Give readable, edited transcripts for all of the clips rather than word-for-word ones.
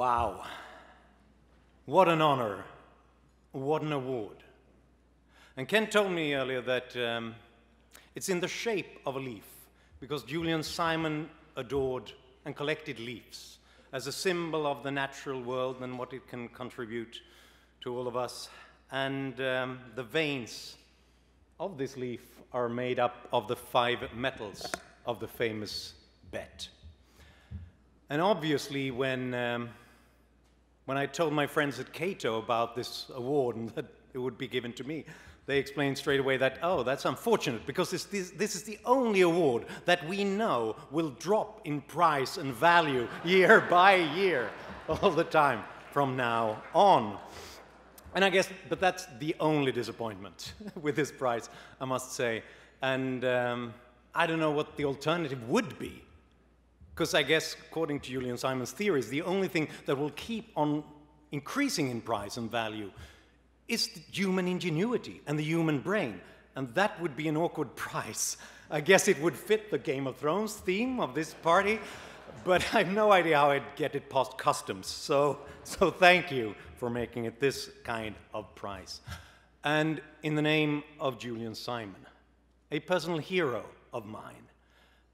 Wow. What an honor. What an award. And Ken told me earlier that it's in the shape of a leaf, because Julian Simon adored and collected leaves as a symbol of the natural world and what it can contribute to all of us. And the veins of this leaf are made up of the 5 metals of the famous bet. And obviously, when I told my friends at CATO about this award and that it would be given to me, they explained straight away that, oh, that's unfortunate, because this is the only award that we know will drop in price and value year by year, all the time from now on. And I guess, but that's the only disappointment with this prize, I must say. And I don't know what the alternative would be. Because I guess, according to Julian Simon's theories, the only thing that will keep on increasing in price and value is the human ingenuity and the human brain. And that would be an awkward prize. I guess it would fit the Game of Thrones theme of this party, but I have no idea how I'd get it past customs. So thank you for making it this kind of prize. And in the name of Julian Simon, a personal hero of mine,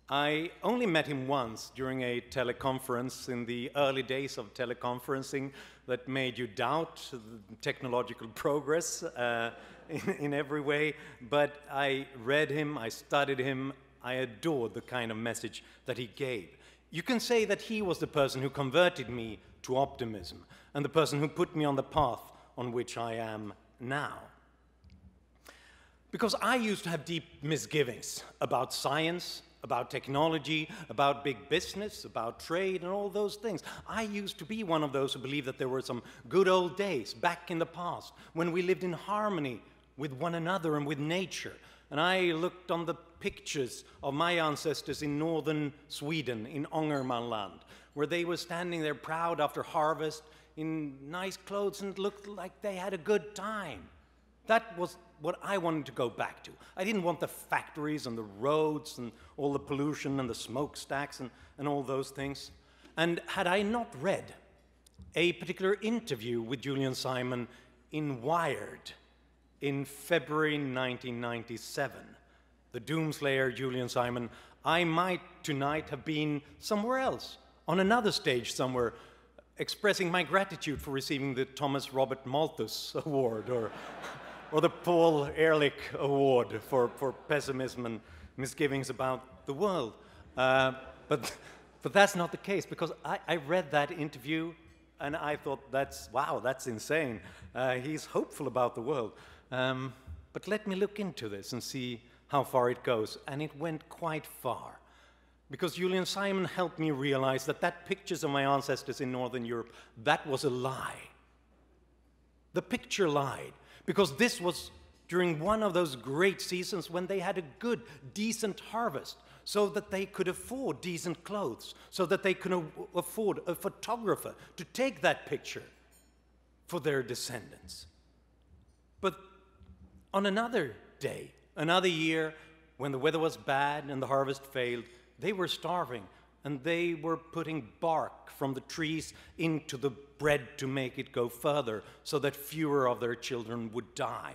I only met him once during a teleconference in the early days of teleconferencing that made you doubt technological progress in every way. But I read him, I studied him, I adored the kind of message that he gave. You can say that he was the person who converted me to optimism and the person who put me on the path on which I am now. Because I used to have deep misgivings about science, about technology, about big business, about trade, and all those things. I used to be one of those who believed that there were some good old days back in the past when we lived in harmony with one another and with nature. And I looked on the pictures of my ancestors in northern Sweden, in Ångermanland, where they were standing there proud after harvest in nice clothes and looked like they had a good time. That was what I wanted to go back to. I didn't want the factories and the roads and all the pollution and the smokestacks and all those things. And had I not read a particular interview with Julian Simon in Wired in February 1997, the doomslayer Julian Simon, I might tonight have been somewhere else, on another stage somewhere, expressing my gratitude for receiving the Thomas Robert Malthus Award or the Paul Ehrlich Award for pessimism and misgivings about the world. But that's not the case, because I read that interview and I thought, wow, that's insane. He's hopeful about the world. But let me look into this and see how far it goes. And it went quite far, because Julian Simon helped me realize that pictures of my ancestors in Northern Europe, that was a lie. The picture lied. Because this was during one of those great seasons when they had a good, decent harvest, so that they could afford decent clothes, so that they could afford a photographer to take that picture for their descendants. But on another day, another year, when the weather was bad and the harvest failed, they were starving, and they were putting bark from the trees into the bread to make it go further, so that fewer of their children would die.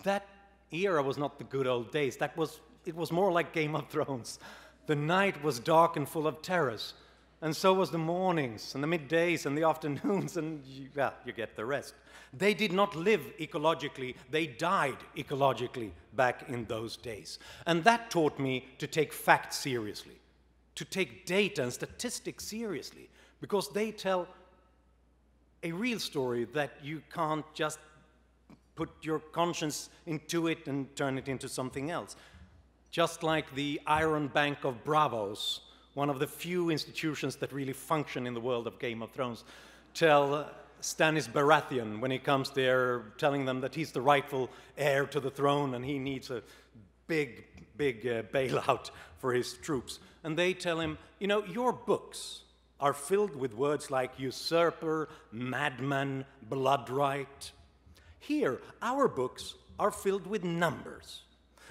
That era was not the good old days. It was more like Game of Thrones. The night was dark and full of terrors, and so was the mornings and the middays and the afternoons, and you get the rest. They did not live ecologically, they died ecologically back in those days. And that taught me to take facts seriously, to take data and statistics seriously, because they tell a real story that you can't just put your conscience into it and turn it into something else. Just like the Iron Bank of Bravos, one of the few institutions that really function in the world of Game of Thrones, tell Stannis Baratheon, when he comes there, telling them that he's the rightful heir to the throne and he needs a big bailout for his troops. And they tell him, you know, your books are filled with words like usurper, madman, bloodright. Here, our books are filled with numbers.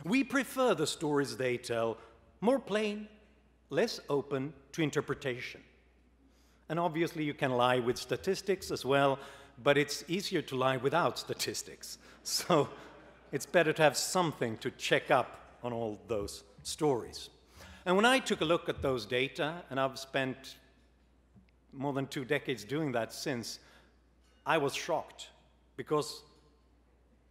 We prefer the stories they tell, more plain, less open to interpretation. And obviously you can lie with statistics as well, but it's easier to lie without statistics. So it's better to have something to check up on all those stories. And when I took a look at those data, and I've spent more than 2 decades doing that since, I was shocked, because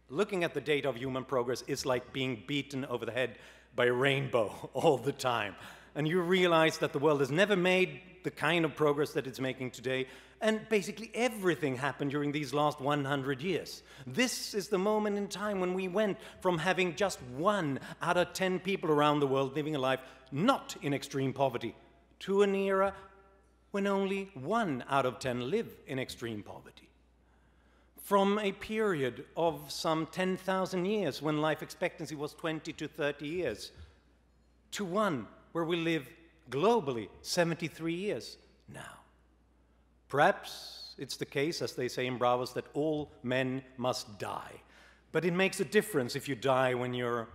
looking at the data of human progress is like being beaten over the head by a rainbow all the time. And you realize that the world has never made the kind of progress that it's making today, and basically everything happened during these last 100 years. This is the moment in time when we went from having just 1 out of 10 people around the world living a life not in extreme poverty, to an era when only 1 out of 10 live in extreme poverty. From a period of some 10,000 years when life expectancy was 20 to 30 years, to one where we live globally 73 years now. Perhaps it's the case, as they say in Bravos, that all men must die. But it makes a difference if you die when you're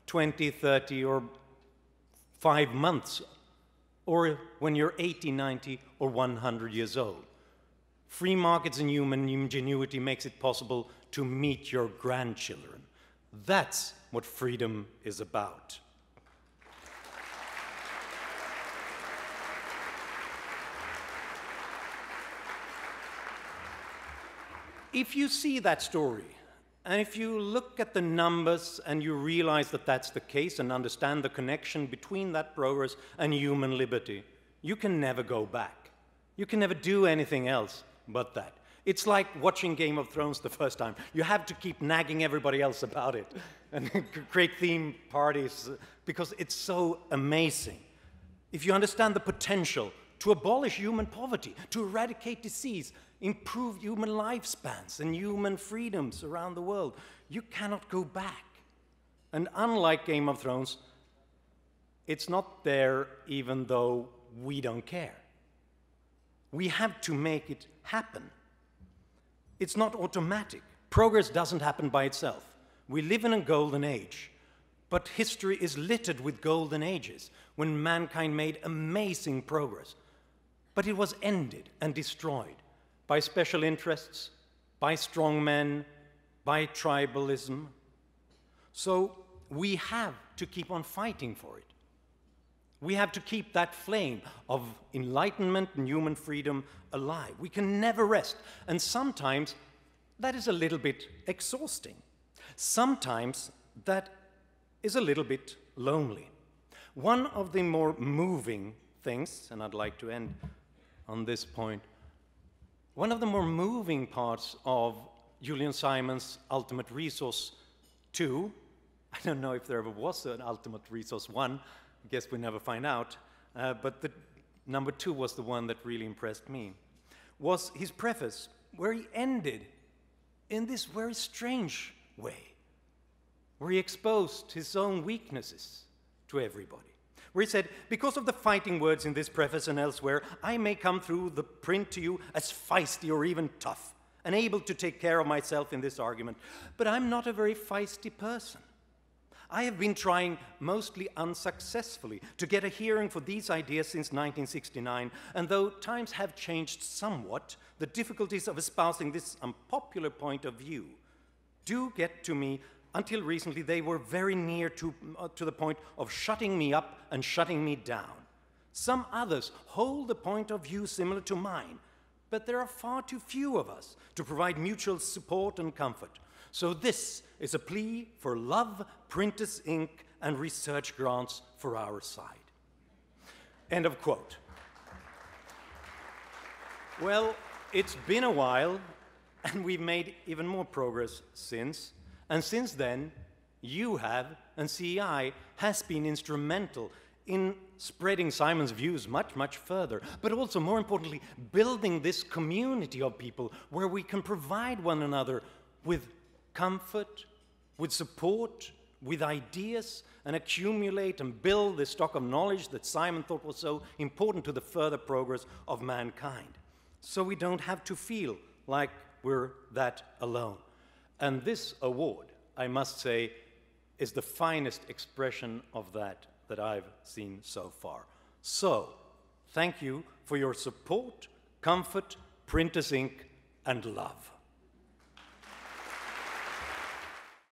20, 30, or 5 months, or when you're 80, 90, or 100 years old. Free markets and human ingenuity makes it possible to meet your grandchildren. That's what freedom is about. If you see that story, and if you look at the numbers and you realize that that's the case and understand the connection between that progress and human liberty, you can never go back. You can never do anything else but that. It's like watching Game of Thrones the first time. You have to keep nagging everybody else about it and create theme parties because it's so amazing. If you understand the potential to abolish human poverty, to eradicate disease, improve human lifespans and human freedoms around the world, you cannot go back. And unlike Game of Thrones, it's not there even though we don't care. We have to make it happen. It's not automatic. Progress doesn't happen by itself. We live in a golden age, but history is littered with golden ages when mankind made amazing progress. But it was ended and destroyed by special interests, by strong men, by tribalism. So we have to keep on fighting for it. We have to keep that flame of enlightenment and human freedom alive. We can never rest. And sometimes that is a little bit exhausting. Sometimes that is a little bit lonely. One of the more moving things, and I'd like to end on this point, one of the more moving parts of Julian Simon's Ultimate Resource 2, I don't know if there ever was an Ultimate Resource 1, I guess we never find out, but the number 2 was the one that really impressed me, was his preface, where he ended in this very strange way, where he exposed his own weaknesses to everybody. Where he said, because of the fighting words in this preface and elsewhere, I may come through the print to you as feisty or even tough, and able to take care of myself in this argument. But I'm not a very feisty person. I have been trying, mostly unsuccessfully, to get a hearing for these ideas since 1969, and though times have changed somewhat, the difficulties of espousing this unpopular point of view do get to me. Until recently, they were very near to the point of shutting me up and shutting me down. Some others hold a point of view similar to mine, but there are far too few of us to provide mutual support and comfort. So this is a plea for love, printers' ink, and research grants for our side. End of quote. Well, it's been a while, and we've made even more progress since. And since then, you have, and CEI has been instrumental in spreading Simon's views much, much further, but also, more importantly, building this community of people where we can provide one another with comfort, with support, with ideas, and accumulate and build the stock of knowledge that Simon thought was so important to the further progress of mankind. So we don't have to feel like we're that alone. And this award, I must say, is the finest expression of that I've seen so far. So, thank you for your support comfort, printer's ink, and love.